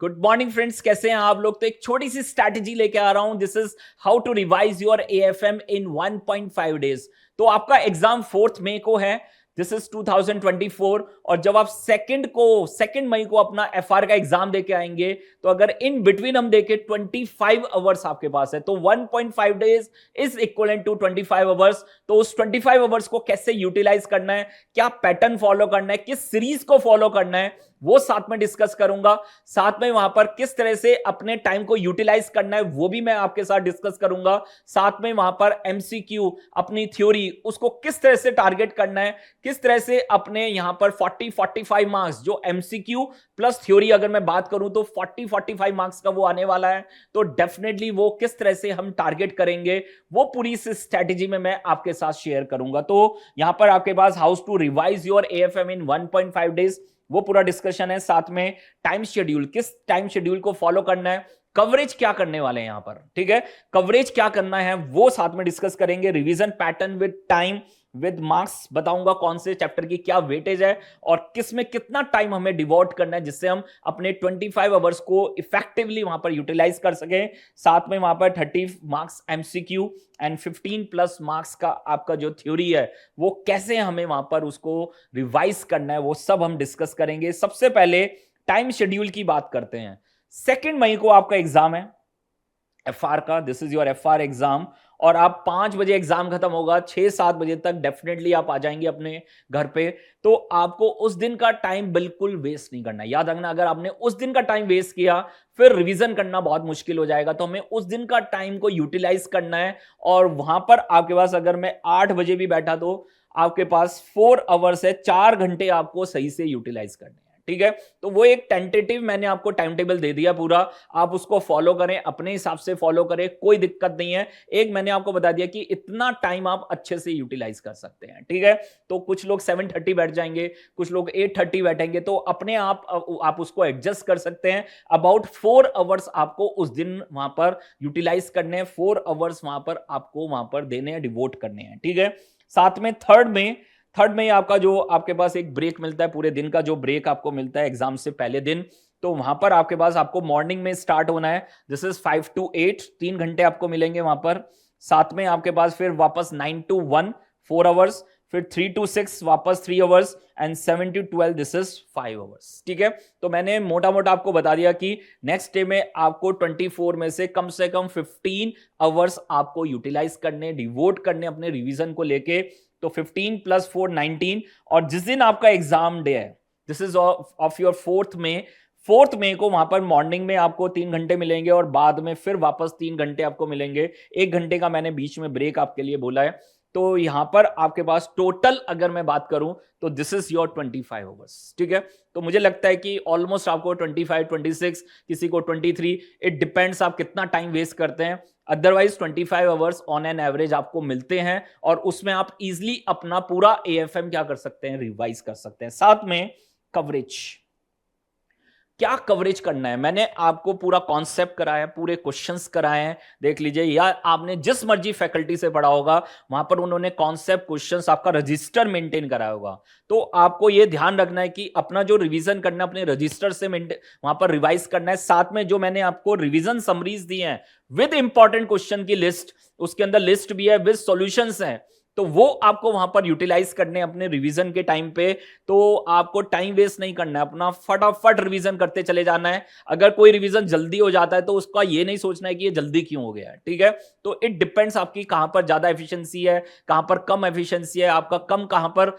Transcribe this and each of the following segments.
Good morning friends, कैसे हैं आप लोग। तो एक छोटी सी स्ट्रैटेजी लेके आ रहा हूं। This is how to revise your AFM in 1.5 days. तो आपका एग्जाम 4 मई को है। This is 2024। और जब आप सेकंड मई को अपना एफआर का एग्जाम देके आएंगे, तो अगर इन बिटवीन हम देखें 25 आवर्स आपके पास है, तो 1.5 days is equivalent to 25 hours. तो उस 25 आवर्स को कैसे यूटिलाइज करना है, क्या पैटर्न फॉलो करना है, किस सीरीज को फॉलो करना है, वो साथ में डिस्कस करूंगा। साथ में वहां पर किस तरह से अपने टाइम को यूटिलाइज करना है, वो भी मैं आपके साथ डिस्कस करूंगा। साथ में वहां पर एमसीक्यू, अपनी थ्योरी, उसको किस तरह से टारगेट करना है, किस तरह से अपने यहां पर 40-45 मार्क्स जो एमसीक्यू प्लस थ्योरी अगर मैं बात करूं तो 40-45 मार्क्स का वो आने वाला है। तो डेफिनेटली वो किस तरह से हम टारगेट करेंगे, वो पूरी इस स्ट्रेटेजी में मैं आपके साथ शेयर करूंगा। तो यहां पर आपके पास how to revise your AFM in 1.5 days, वो पूरा डिस्कशन है। साथ में टाइम शेड्यूल, किस टाइम शेड्यूल को फॉलो करना है, कवरेज क्या करने वाले हैं यहां पर, ठीक है, कवरेज क्या करना है वो साथ में डिस्कस करेंगे। Revision pattern with time with marks बताऊंगा, कौन से चैप्टर की क्या वेटेज है और किस में कितना टाइम हमें डिवोट करना है, जिससे हम अपने 25 आवर्स को इफेक्टिवली वहां पर यूटिलाइज कर सके। साथ में वहां पर 30 marks MCQ and 15 plus marks का आपका जो थ्योरी है, वो कैसे हमें वहां पर उसको रिवाइज करना है, वो सब हम डिस्कस करेंगे। सबसे पहले टाइम शेड्यूल की बात करते हैं। 2 मई को आपका एग्जाम है एफआर का। This is your FR exam. और आप 5 बजे एग्जाम खत्म होगा, 6-7 बजे तक डेफिनेटली आप आ जाएंगे अपने घर पे। तो आपको उस दिन का टाइम बिल्कुल वेस्ट नहीं करना है। याद रखना, अगर आपने उस दिन का टाइम वेस्ट किया फिर रिवीजन करना बहुत मुश्किल हो जाएगा। तो हमें उस दिन का टाइम को यूटिलाइज करना है। और वहां पर आपके पास, अगर मैं 8 बजे भी बैठा तो आपके पास 4 आवर्स है, 4 घंटे आपको सही से यूटिलाइज करने हैं, ठीक है। तो वो एक टेंटेटिव मैंने आपको टाइम टेबल दे दिया पूरा, आप उसको फॉलो करें, अपने हिसाब से फॉलो करें, कोई दिक्कत नहीं है। एक मैंने आपको बता दिया कि इतना टाइम आप अच्छे से यूटिलाइज कर सकते हैं, ठीक है। तो कुछ लोग 7:30 बैठ जाएंगे, कुछ लोग 8:30 बैठेंगे, तो अपने आप उसको एडजस्ट कर सकते हैं। अबाउट 4 आवर्स आपको उस दिन वहां पर यूटिलाइज करने हैं, 4 आवर्स वहां पर आपको वहां पर देने हैं, डिवोट करने हैं, ठीक है। साथ में थर्ड में आपका जो आपके पास एक ब्रेक मिलता है, पूरे दिन का जो ब्रेक आपको मिलता है एग्जाम से पहले दिन, तो वहां पर आपके पास आपको मॉर्निंग में स्टार्ट होना है। दिस इज 5 to 8, 3 घंटे आपको मिलेंगे वहां पर। साथ में आपके पास फिर वापस 9 to 1, 4 आवर्स, फिर 3 to 6 वापस 3 hours, and 7 to 12 this is 5 hours, ठीक है। तो मैंने मोटा मोटा आपको बता दिया कि नेक्स्ट डे में आपको 24 में से कम 15 आवर्स आपको यूटिलाइज करने, डिवोट करने अपने रिवीजन को लेके। तो 15 + 4 19। और जिस दिन आपका एग्जाम डे है, this is of your 4th मई को वहां पर मॉर्निंग में आपको 3 घंटे मिलेंगे और बाद में फिर वापस 3 घंटे आपको मिलेंगे। 1 घंटे का मैंने बीच में ब्रेक आपके लिए बोला है। तो यहां पर आपके पास टोटल अगर मैं बात करूं तो दिस इज योर 25 आवर्स, ठीक है। तो मुझे लगता है कि ऑलमोस्ट आपको 25, 26, किसी को 23, इट डिपेंड्स आप कितना टाइम वेस्ट करते हैं। Otherwise 25 hours on an average आपको मिलते हैं और उसमें आप इजीली अपना पूरा एएफएम क्या कर सकते हैं, रिवाइज कर सकते हैं। साथ में कवरेज, क्या कवरेज करना है, मैंने आपको पूरा कॉन्सेप्ट कराया, पूरे क्वेश्चंस कराए हैं, देख लीजिए। या आपने जिस मर्जी फैकल्टी से पढ़ा होगा, वहां पर उन्होंने कॉन्सेप्ट, क्वेश्चंस, आपका रजिस्टर मेंटेन कराया होगा। तो आपको यह ध्यान रखना है कि अपना जो रिवीजन करना है अपने रजिस्टर से वहां पर रिवाइज करना है। साथ में जो मैंने आपको रिवीजन समरीज दी है विद इंपॉर्टेंट क्वेश्चन की लिस्ट, उसके अंदर लिस्ट भी है, विद सॉल्यूशंस है, तो वो आपको वहां पर यूटिलाइज करने अपने रिवीजन के टाइम पे। तो आपको टाइम वेस्ट नहीं करना है, अपना फटाफट रिवीजन करते चले जाना है। अगर कोई रिवीजन जल्दी हो जाता है तो उसका ये नहीं सोचना है कि ये जल्दी क्यों हो गया है, ठीक है। तो इट डिपेंड्स आपकी कहां पर ज्यादा एफिशिएंसी है, कहां पर कम एफिशिएंसी है, आपका कम कहां पर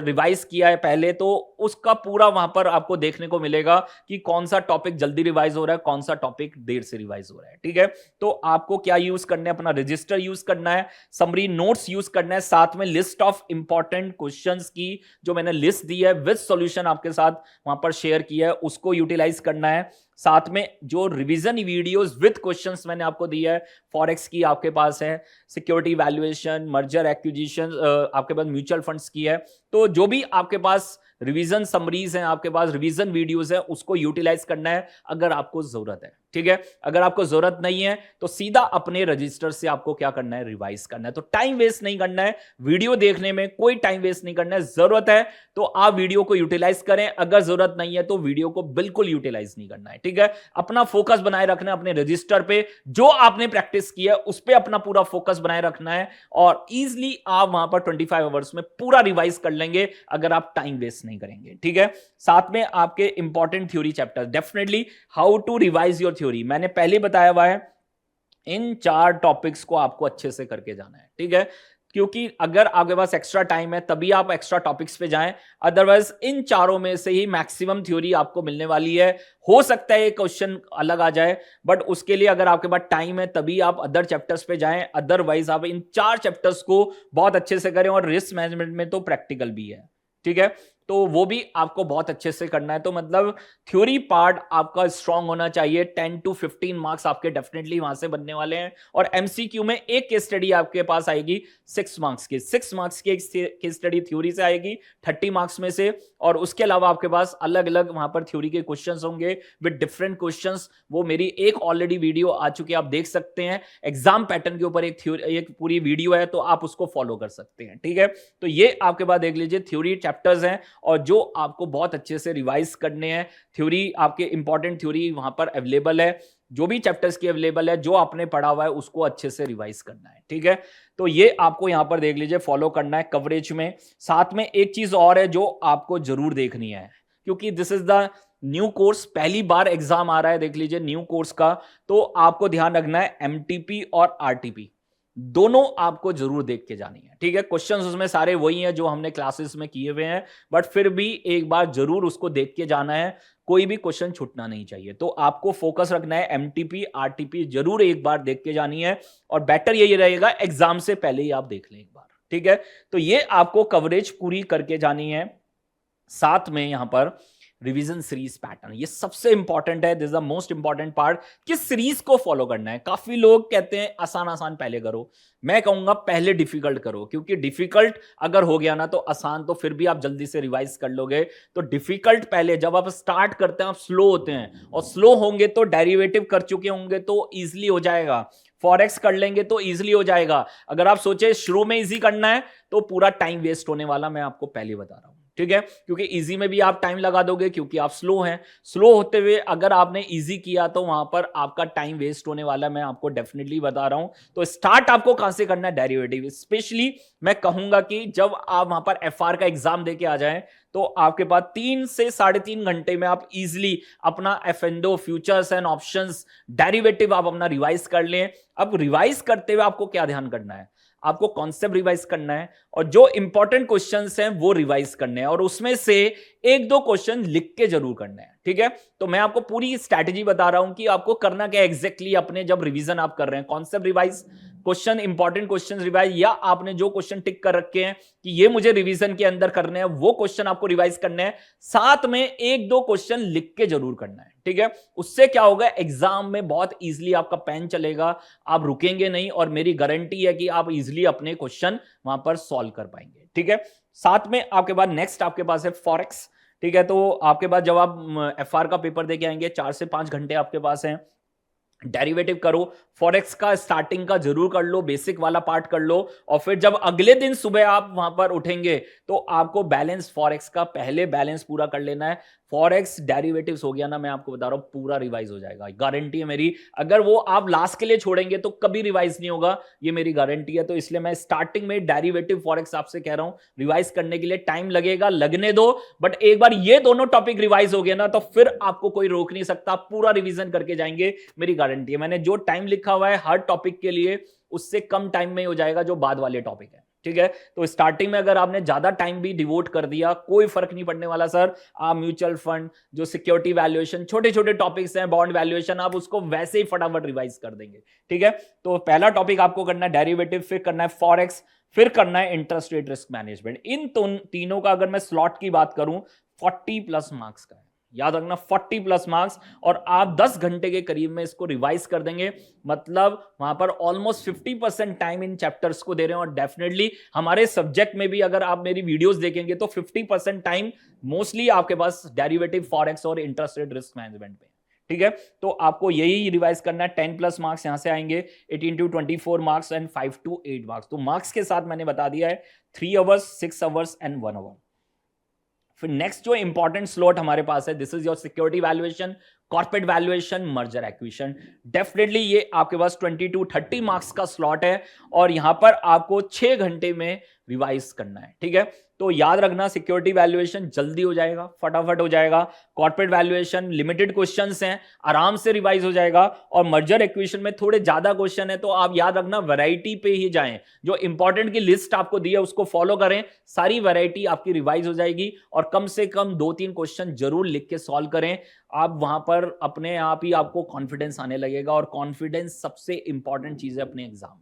रिवाइज किया है पहले, तो उसका पूरा वहां पर आपको देखने को मिलेगा कि कौन सा टॉपिक जल्दी रिवाइज हो रहा है, कौन सा टॉपिक देर से रिवाइज हो रहा है, ठीक है। तो आपको क्या यूज करना है, अपना रजिस्टर यूज करना है, समरी नोट्स यूज करना है, साथ में लिस्ट ऑफ इंपॉर्टेंट क्वेश्चंस की जो मैंने लिस्ट दी है विद सॉल्यूशन आपके साथ वहां पर शेयर किया है, उसको यूटिलाइज करना है। साथ में जो रिवीजन वीडियोस विद क्वेश्चंस मैंने आपको दिया है, फॉरेक्स की आपके पास है, सिक्योरिटी वैल्यूएशन, मर्जर एक्विजिशन, आपके पास म्यूचुअल फंड्स की है। तो जो भी आपके पास रिवीजन समरीज हैं, आपके पास रिवीजन वीडियोस हैं, उसको यूटिलाइज करना है अगर आपको जरूरत है, ठीक है। अगर आपको जरूरत नहीं है तो सीधा अपने रजिस्टर से आपको क्या करना है, रिवाइज करना है। तो टाइम वेस्ट नहीं करना है, वीडियो देखने में कोई टाइम वेस्ट नहीं करना है। जरूरत है तो आप वीडियो को यूटिलाइज करें, अगर जरूरत नहीं है तो वीडियो को बिल्कुल यूटिलाइज नहीं करना है, ठीक है। ठीक है। अपना फोकस बनाए रखना है अपने रजिस्टर पे, जो आपने प्रैक्टिस किया है उस पे अपना पूरा फोकस बनाए रखना है, और इजीली आप वहां पर 25 आवर्स में पूरा रिवाइज कर लेंगे अगर आप टाइम वेस्ट नहीं करेंगे, ठीक है। साथ में आपके important theory chapter, definitely how to revise your theory, मैंने पहले बताया हुआ है, इन 4 टॉपिक्स को आपको अच्छे से करके जाना है, ठीक है। क्योंकि अगर आपके पास एक्स्ट्रा टाइम है तभी आप एक्स्ट्रा टॉपिक्स पे जाएं, अदरवाइज इन चारों में से ही मैक्सिमम थ्योरी आपको मिलने वाली है। हो सकता है एक क्वेश्चन अलग आ जाए, बट उसके लिए अगर आपके पास टाइम है तभी आप अदर चैप्टर्स पे जाएं, अदरवाइज आप इन 4 चैप्टर्स को बहुत अच्छे से करें। और रिस्क मैनेजमेंट में तो प्रैक्टिकल भी है, ठीक है, तो वो भी आपको बहुत अच्छे से करना है। तो मतलब थ्योरी पार्ट आपका स्ट्रांग होना चाहिए। 10 to 15 मार्क्स आपके डेफिनेटली वहां से बनने वाले हैं। और एमसीक्यू में एक केस स्टडी आपके पास आएगी 6 मार्क्स की, 6 मार्क्स की एक केस स्टडी थ्योरी से आएगी 30 मार्क्स में से। और उसके अलावा आपके पास अलग अलग वहां पर थ्योरी के क्वेश्चंस होंगे विद डिफरेंट क्वेश्चंस। वो मेरी एक ऑलरेडी वीडियो आ चुकी है, आप देख सकते हैं, एग्जाम पैटर्न के ऊपर एक पूरी वीडियो है, तो आप उसको फॉलो कर सकते हैं, ठीक है। तो ये आपके पास देख लीजिए थ्योरी चैप्टर्स हैं और जो आपको बहुत अच्छे से रिवाइज करने हैं। थ्योरी आपके इंपॉर्टेंट थ्योरी वहां पर अवेलेबल है, जो भी चैप्टर्स की अवेलेबल है, जो आपने पढ़ा हुआ है उसको अच्छे से रिवाइज करना है, ठीक है। तो ये आपको यहां पर देख लीजिए फॉलो करना है कवरेज में। साथ में एक चीज और है जो आपको जरूर देखनी है, क्योंकि this is the new course, पहली बार एग्जाम आ रहा है, देख लीजिए न्यू कोर्स का, तो आपको ध्यान रखना है एमटीपी और आरटीपी दोनों आपको जरूर देख के जानी है, ठीक है। क्वेश्चंस उसमें सारे वही हैं जो हमने क्लासेस में किए हुए हैं, बट फिर भी एक बार जरूर उसको देख के जाना है, कोई भी क्वेश्चन छूटना नहीं चाहिए। तो आपको फोकस रखना है, एमटीपी आरटीपी जरूर एक बार देख के जानी है, और बेटर यही रहेगा एग्जाम से पहले ही आप देख लें एक बार, ठीक है। तो ये आपको कवरेज पूरी करके जानी है। साथ में यहां पर रिवीजन सीरीज पैटर्न, ये सबसे इंपॉर्टेंट है, this is the most important part, किस सीरीज को फॉलो करना है। काफी लोग कहते हैं आसान आसान पहले करो, मैं कहूंगा पहले डिफिकल्ट करो, क्योंकि डिफिकल्ट अगर हो गया ना तो आसान तो फिर भी आप जल्दी से रिवाइज कर लोगे। तो डिफिकल्ट पहले, जब आप स्टार्ट करते हैं आप स्लो होते हैं, और स्लो होंगे तो डेरिवेटिव कर चुके होंगे तो इजिली हो जाएगा, फॉरेक्स कर लेंगे तो इजिली हो जाएगा। अगर आप सोचे शुरू में इजी करना है तो पूरा टाइम वेस्ट होने वाला, मैं आपको पहले बता रहा हूं, ठीक है। क्योंकि इजी में भी आप टाइम लगा दोगे क्योंकि आप स्लो हैं, स्लो होते हुए अगर आपने इजी किया तो वहां पर आपका टाइम वेस्ट होने वाला, मैं आपको डेफिनेटली बता रहा हूं। तो स्टार्ट आपको कहां से करना है, डेरिवेटिव। स्पेशली मैं कहूंगा कि जब आप वहां पर एफआर का एग्जाम देके आ जाएं तो आपके पास 3 से 3.5 घंटे में आप इजिली अपना एफएनडो, फ्यूचर्स एंड ऑप्शंस, डेरिवेटिव आप अपना रिवाइज कर लें। अब रिवाइज करते हुए आपको क्या ध्यान करना है, आपको कॉन्सेप्ट रिवाइज करना है, और जो इंपॉर्टेंट क्वेश्चंस हैं वो रिवाइज करने हैं, और उसमें से 1-2 क्वेश्चन लिख के जरूर करने हैं, ठीक है। तो मैं आपको पूरी स्ट्रैटेजी बता रहा हूं कि आपको करना क्या एग्जैक्टली अपने जब रिवीजन आप कर रहे हैं, concept revise, question, important question revise, या आपने जो क्वेश्चन टिक कर रखे हैं कि ये मुझे रिवीजन के अंदर करने हैं, वो क्वेश्चन आपको रिवाइज करने हैं। साथ में 1-2 क्वेश्चन लिख के जरूर करना है, ठीक है। उससे क्या होगा, एग्जाम में बहुत इजीली आपका पेन चलेगा, आप रुकेंगे नहीं, और मेरी गारंटी है कि आप इजीली अपने क्वेश्चन वहां पर सॉल्व कर पाएंगे, ठीक है। साथ में आपके पास नेक्स्ट आपके पास है फॉरेक्स, ठीक है। तो आपके पास जब आप एफआर का पेपर देके आएंगे 4 से 5 घंटे आपके पास हैं, डेरिवेटिव करो, फॉरेक्स का स्टार्टिंग का जरूर कर लो, बेसिक वाला पार्ट कर लो, और फिर जब अगले दिन सुबह आप वहां पर उठेंगे तो आपको बैलेंस फॉरेक्स का पहले बैलेंस पूरा कर लेना है। फॉरेक्स डेरिवेटिव्स हो गया ना, मैं आपको बता रहा हूं पूरा रिवाइज हो जाएगा, गारंटी है मेरी। अगर वो आप लास्ट के लिए छोड़ेंगे तो कभी रिवाइज नहीं होगा, ये मेरी गारंटी है। तो इसलिए मैं स्टार्टिंग में डेरिवेटिव फॉरेक्स आपसे कह रहा हूं, रिवाइज करने के लिए टाइम लगेगा, लगने दो, बट एक बार ये दोनों टॉपिक रिवाइज हो गया ना तो फिर आपको कोई रोक नहीं सकता, पूरा रिवीजन करके जाएंगे, मेरी गारंटी है। मैंने जो टाइम लिखा हुआ है हर टॉपिक के लिए उससे कम टाइम में हो जाएगा जो बाद वाले टॉपिक है, ठीक है। तो स्टार्टिंग में अगर आपने ज्यादा टाइम भी डिवोट कर दिया कोई फर्क नहीं पड़ने वाला सर। आप म्यूचुअल फंड, जो सिक्योरिटी वैल्यूएशन, छोटे छोटे टॉपिक्स हैं, बॉन्ड वैल्यूएशन, आप उसको वैसे ही फटाफट रिवाइज कर देंगे, ठीक है। तो पहला टॉपिक आपको करना है डेरिवेटिव, फिर करना है फॉरेक्स, फिर करना है इंटरेस्ट रेट रिस्क मैनेजमेंट। इन तीनों का अगर मैं स्लॉट की बात करूं 40+ मार्क्स का है, याद रखना 40+ मार्क्स, और आप 10 घंटे के करीब में इसको रिवाइज कर देंगे, मतलब वहां पर ऑलमोस्ट 50% टाइम इन चैप्टर्स को दे रहे हैं। और डेफिनेटली हमारे सब्जेक्ट में भी अगर आप मेरी वीडियोस देखेंगे तो 50% टाइम मोस्टली आपके पास डेरिवेटिव, फॉरेक्स और इंटरेस्ट रेट रिस्क मैनेजमेंट पे, ठीक है। तो आपको यही रिवाइज करना है। 10+ मार्क्स यहां से आएंगे, 18 to 24 marks and 5 to 8 marks. तो मार्क्स के साथ मैंने बता दिया है 3 आवर्स, 6 आवर्स एंड 1 आवर। फिर नेक्स्ट जो इंपॉर्टेंट स्लॉट हमारे पास है, this is your security valuation, corporate valuation, merger acquisition. Definitely ये आपके पास 20 to 30 मार्क्स का स्लॉट है और यहां पर आपको 6 घंटे में रिवाइज करना है, ठीक है। तो याद रखना, सिक्योरिटी वैल्यूएशन जल्दी हो जाएगा, फटाफट हो जाएगा। कॉर्पोरेट वैल्यूएशन लिमिटेड क्वेश्चंस हैं, आराम से रिवाइज हो जाएगा। और मर्जर एक्विजिशन में थोड़े ज्यादा क्वेश्चन है, तो आप याद रखना वैरायटी पे ही जाएं। जो इंपॉर्टेंट की लिस्ट आपको दी है उसको फॉलो करें, सारी वैरायटी आपकी रिवाइज हो जाएगी। और कम से कम 2-3 क्वेश्चन जरूर लिख के सॉल्व करें। आप वहां पर अपने आप ही आपको कॉन्फिडेंस आने लगेगा, और कॉन्फिडेंस सबसे इंपॉर्टेंट चीज है अपने एग्जाम में,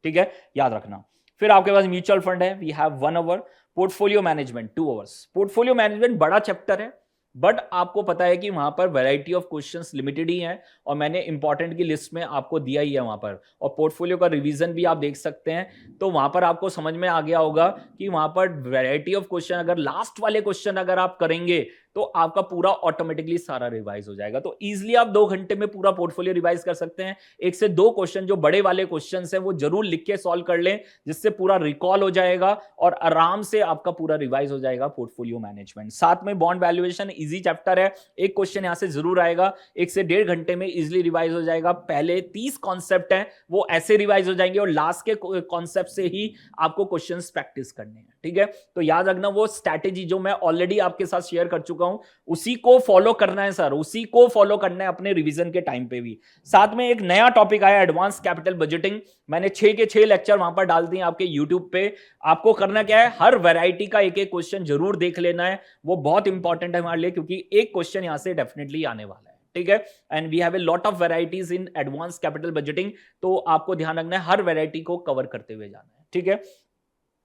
ठीक है, याद रखना। फिर आपके पास म्यूचुअल फंड है, we have 1 hour. Portfolio management 2 hours. Portfolio management बड़ा चैप्टर है, बट आपको पता है कि वहां पर वैरायटी ऑफ क्वेश्चंस लिमिटेड ही हैं, और मैंने इंपॉर्टेंट की लिस्ट में आपको दिया ही है वहां पर। और पोर्टफोलियो का रिवीजन भी आप देख सकते हैं, तो वहां पर आपको समझ में आ गया होगा कि वहां पर वैरायटी ऑफ क्वेश्चन, अगर लास्ट वाले क्वेश्चन अगर आप करेंगे तो आपका पूरा ऑटोमेटिकली सारा रिवाइज हो जाएगा। तो इजीली आप 2 घंटे में पूरा पोर्टफोलियो रिवाइज कर सकते हैं। 1 से 2 क्वेश्चन जो बड़े वाले क्वेश्चन हैं वो जरूर लिख के सॉल्व कर लें, जिससे पूरा रिकॉल हो जाएगा और आराम से आपका पूरा रिवाइज हो जाएगा पोर्टफोलियो मैनेजमेंट। साथ में बॉन्ड वैल्यूएशन इजी चैप्टर है, एक क्वेश्चन यहां से जरूर आएगा, 1 से 1.5 घंटे में इजिली रिवाइज हो जाएगा। पहले 30 कॉन्सेप्ट हैं वो ऐसे रिवाइज हो जाएंगे, और लास्ट के कॉन्सेप्ट से ही आपको क्वेश्चन प्रैक्टिस करने हैं, ठीक है। तो याद रखना, वो स्ट्रैटेजी जो मैं ऑलरेडी आपके साथ शेयर कर चुका हूं उसी को फॉलो करना है सर, उसी को फॉलो करना है अपने रिवीजन के टाइम पे भी। साथ में एक नया टॉपिक आया, एडवांस कैपिटल बजटिंग। मैंने 6 के 6 लेक्चर वहां पर डाल दिए आपके यूट्यूब पे। आपको करना क्या है, हर वैरायटी का एक एक क्वेश्चन जरूर देख लेना है, वो बहुत इंपॉर्टेंट है हमारे लिए, क्योंकि एक क्वेश्चन यहां से डेफिनेटली आने वाला है, ठीक है। And we have a lot of varieties in advance capital budgeting, तो आपको ध्यान रखना है हर वैरायटी को कवर करते हुए जाना है, ठीक है।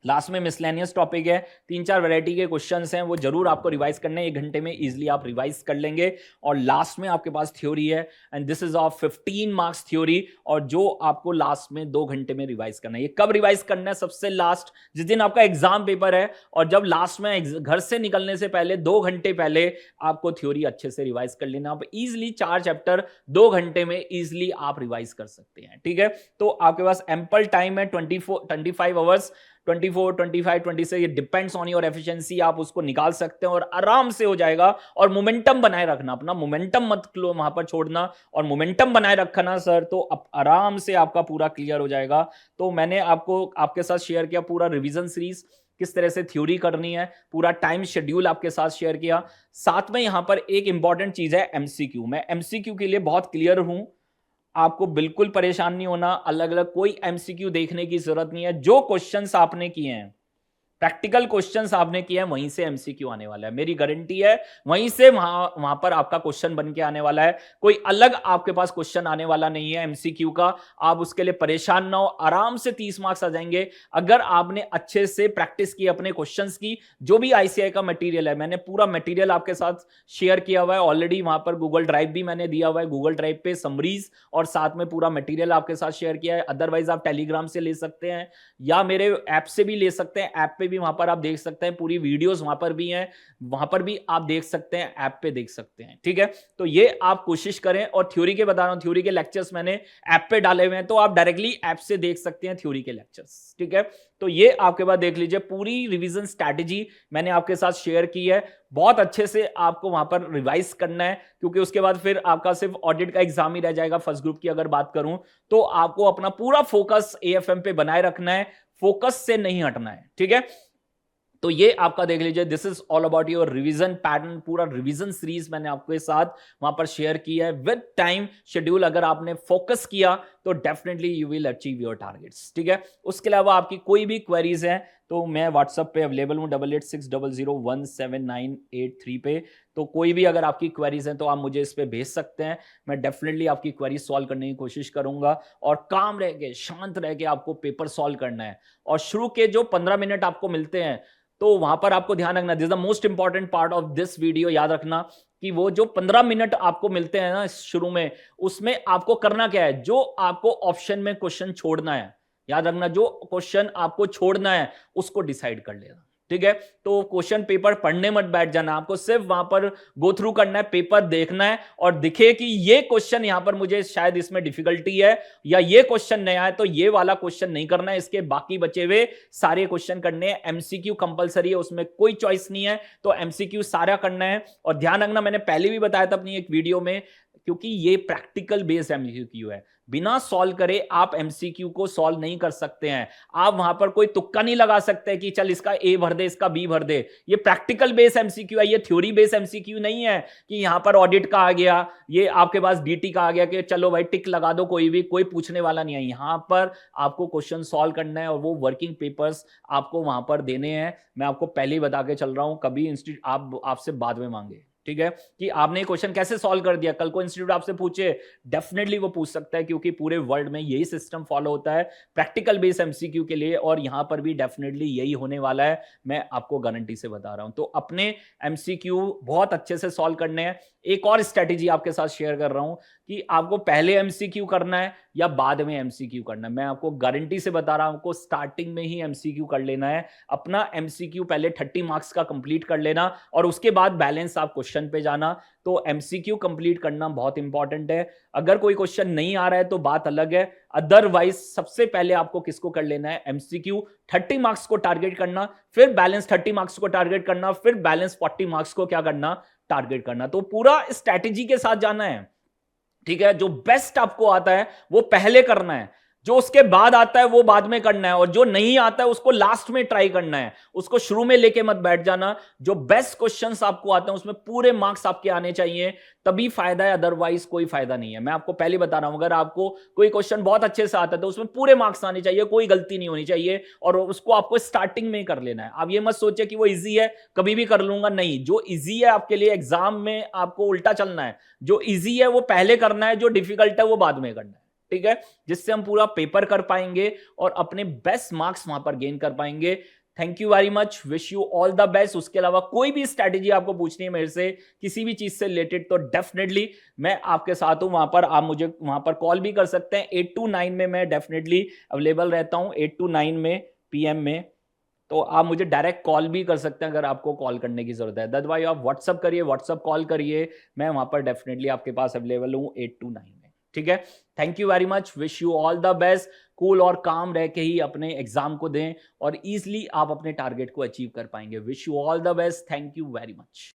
लास्ट में मिसलेनियस टॉपिक है, 3-4 वैरायटी के क्वेश्चंस हैं, वो जरूर आपको रिवाइज करने हैं। 1 घंटे में इजीली आप रिवाइज कर लेंगे। और लास्ट में आपके पास थ्योरी है, and this is of 15 marks theory, और जो आपको लास्ट में 2 घंटे में रिवाइज करना है। ये कब रिवाइज करना है, सबसे लास्ट, जिस दिन आपका एग्जाम पेपर है, और जब लास्ट में घर से निकलने से पहले 2 घंटे पहले आपको थ्योरी अच्छे से रिवाइज कर लेना। आप इजिली 4 चैप्टर 2 घंटे में इजिली आप रिवाइज कर सकते हैं, ठीक है। तो आपके पास एम्पल टाइम है, 25 आवर्स, 24, 25, 26, ये डिपेंड्स ऑन योर एफिशिएंसी, आप उसको निकाल सकते हैं और आराम से हो जाएगा। और मोमेंटम बनाए रखना, अपना मोमेंटम मत वहां पर छोड़ना, और मोमेंटम बनाए रखना सर, तो अब आराम से आपका पूरा क्लियर हो जाएगा। तो मैंने आपको आपके साथ शेयर किया पूरा रिवीजन सीरीज, किस तरह से थ्योरी करनी है, पूरा टाइम शेड्यूल आपके साथ शेयर किया। साथ में यहां पर एक इंपॉर्टेंट चीज है एमसीक्यू। मैं एमसीक्यू के लिए बहुत क्लियर हूं, आपको बिल्कुल परेशान नहीं होना। अलग अलग कोई एमसीक्यू देखने की जरूरत नहीं है। जो क्वेश्चंस आपने किए हैं, प्रैक्टिकल क्वेश्चंस आपने किए हैं, वहीं से एमसीक्यू आने वाला है, मेरी गारंटी है। वहीं से वहां पर आपका क्वेश्चन बन के आने वाला है, कोई अलग आपके पास क्वेश्चन आने वाला नहीं है एमसीक्यू का। आप उसके लिए परेशान ना हो, आराम से 30 मार्क्स आ जाएंगे अगर आपने अच्छे से प्रैक्टिस की अपने क्वेश्चंस की। जो भी आईसीआई का मटेरियल है, मैंने पूरा मटेरियल आपके साथ शेयर किया हुआ है ऑलरेडी, वहां पर गूगल ड्राइव भी मैंने दिया हुआ है, गूगल ड्राइव पे समरीज और साथ में पूरा मटेरियल आपके साथ शेयर किया है। अदरवाइज आप टेलीग्राम से ले सकते हैं या मेरे ऐप से भी ले सकते हैं, ऐप पे भी वहां पर आप देख सकते हैं, पूरी वीडियोस वहां पर भी हैं, वहां पर भी आप देख सकते हैं, ऐप पे देख सकते हैं, ठीक है। तो ये आप कोशिश करें। और थ्योरी के बता रहा हूं, थ्योरी के लेक्चर्स मैंने ऐप पे डाले हुए हैं, तो आप डायरेक्टली ऐप से देख सकते हैं थ्योरी के लेक्चर्स, ठीक है। तो ये आपके बाद देख लीजिए, पूरी रिवीजन स्ट्रैटेजी मैंने आपके साथ शेयर की है। बहुत अच्छे से आपको वहां पर रिवाइज करना है, क्योंकि उसके बाद फिर आपका सिर्फ ऑडिट का एग्जाम ही रह जाएगा। फर्स्ट ग्रुप की अगर बात करूं तो आपको अपना पूरा फोकस एएफएम पे बनाए रखना है, फोकस से नहीं हटना है, ठीक है। तो ये आपका देख लीजिए, this is all about your revision pattern. पूरा रिवीजन सीरीज मैंने आपके साथ वहां पर शेयर किया है विद टाइम शेड्यूल। अगर आपने फोकस किया तो definitely you will achieve your targets, ठीक है। उसके अलावा आपकी कोई भी क्वेरीज हैं तो मैं व्हाट्सएप पे अवेलेबल हूं 8860017983 पे। तो कोई भी अगर आपकी क्वेरीज हैं तो आप मुझे इस पे भेज सकते हैं, मैं डेफिनेटली आपकी क्वेरी सॉल्व करने की कोशिश करूंगा। और काम रह के, शांत रह के आपको पेपर सॉल्व करना है। और शुरू के जो 15 मिनट आपको मिलते हैं, तो वहां पर आपको ध्यान रखना, this is the most important part of this video. याद रखना कि वो जो 15 मिनट आपको मिलते हैं ना शुरू में, उसमें आपको करना क्या है, जो आपको ऑप्शन में क्वेश्चन छोड़ना है, याद रखना जो क्वेश्चन आपको छोड़ना है उसको डिसाइड कर लेना, ठीक है। तो क्वेश्चन पेपर पढ़ने मत बैठ जाना, आपको सिर्फ वहां पर गो थ्रू करना है, पेपर देखना है और दिखे कि ये क्वेश्चन यहां पर मुझे शायद इसमें डिफिकल्टी है या ये क्वेश्चन नया है, तो ये वाला क्वेश्चन नहीं करना है, इसके बाकी बचे हुए सारे क्वेश्चन करने हैं। एमसीक्यू कंपलसरी है, उसमें कोई चॉइस नहीं है, तो एमसीक्यू सारा करना है। और ध्यान रखना, मैंने पहले भी बताया था अपनी एक वीडियो में, क्योंकि ये प्रैक्टिकल बेस्ड एमसीक्यू है, बिना सॉल्व करे आप एमसीक्यू को सॉल्व नहीं कर सकते हैं। आप वहां पर कोई तुक्का नहीं लगा सकते कि चल इसका ए भर दे, इसका बी भर दे। ये प्रैक्टिकल बेस एमसीक्यू है, ये थ्योरी बेस एमसीक्यू नहीं है कि यहां पर ऑडिट का आ गया, ये आपके पास डीटी का आ गया कि चलो भाई टिक लगा दो, कोई भी कोई पूछने वाला नहीं है। यहां पर आपको क्वेश्चन सॉल्व करना है और वो वर्किंग पेपर्स आपको वहां पर देने हैं। मैं आपको पहले ही बता के चल रहा हूं, कभी इंस्टीट्यूट आपसे बाद में मांगे, ठीक है, कि आपने क्वेश्चन कैसे सॉल्व कर दिया, कल को इंस्टीट्यूट आपसे पूछे, डेफिनेटली वो पूछ सकता है, क्योंकि पूरे वर्ल्ड में यही सिस्टम फॉलो होता है प्रैक्टिकल बेस एमसीक्यू के लिए, और यहां पर भी डेफिनेटली यही होने वाला है, मैं आपको गारंटी से बता रहा हूं। तो अपने एमसीक्यू बहुत अच्छे से सॉल्व करने हैं। एक और स्ट्रेटेजी आपके साथ शेयर कर रहा हूं कि आपको पहले एमसीक्यू करना है या बाद में एमसीक्यू करना है। मैं आपको गारंटी से बता रहा हूं, आपको स्टार्टिंग में ही एमसीक्यू कर लेना है। अपना एमसीक्यू पहले 30 मार्क्स का कंप्लीट कर लेना और उसके बाद बैलेंस आप क्वेश्चन पे जाना। तो एमसीक्यू कंप्लीट करना बहुत इंपॉर्टेंट है। अगर कोई क्वेश्चन नहीं आ रहा है तो बात अलग है, अदरवाइज सबसे पहले आपको किसको कर लेना है, एमसीक्यू 30 मार्क्स को टारगेट करना, फिर बैलेंस 30 मार्क्स को टारगेट करना, फिर बैलेंस 40 मार्क्स को क्या करना, टारगेट करना। तो पूरा स्ट्रैटेजी के साथ जाना है, ठीक है। जो बेस्ट आपको आता है वो पहले करना है, जो उसके बाद आता है वो बाद में करना है, और जो नहीं आता है उसको लास्ट में ट्राई करना है, उसको शुरू में लेके मत बैठ जाना। जो बेस्ट क्वेश्चंस आपको आते हैं उसमें पूरे मार्क्स आपके आने चाहिए, तभी फायदा है, अदरवाइज कोई फायदा नहीं है। मैं आपको पहले बता रहा हूं, अगर आपको कोई क्वेश्चन बहुत अच्छे से आता है तो उसमें पूरे मार्क्स आने चाहिए, कोई गलती नहीं होनी चाहिए, और उसको आपको स्टार्टिंग में कर लेना है। आप ये मत सोचे कि वो इजी है कभी भी कर लूंगा, नहीं, जो इजी है आपके लिए एग्जाम में आपको उल्टा चलना है, जो इजी है वो पहले करना है, जो डिफिकल्ट है वो बाद में करना है, ठीक है, जिससे हम पूरा पेपर कर पाएंगे और अपने बेस्ट मार्क्स वहां पर गेन कर पाएंगे। Thank you very much, wish you all the best. उसके अलावा कोई भी स्ट्रैटेजी आपको पूछनी है मेरे से किसी भी चीज से रिलेटेड, तो डेफिनेटली मैं आपके साथ हूं, वहां पर आप मुझे वहां पर कॉल भी कर सकते हैं। 8 to 9 में मैं डेफिनेटली अवेलेबल रहता हूं, 8 to 9 में पीएम में, तो आप मुझे डायरेक्ट कॉल भी कर सकते हैं अगर आपको कॉल करने की जरूरत है। अदरवाइज आप व्हाट्सअप करिए, व्हाट्सअप कॉल करिए, मैं वहां पर डेफिनेटली आपके पास अवेलेबल हूं 8 to 9 में, ठीक है। Thank you very much, wish you all the best. Cool और काम रह के ही अपने एग्जाम को दें और इजीली आप अपने टारगेट को अचीव कर पाएंगे। Wish you all the best, thank you very much.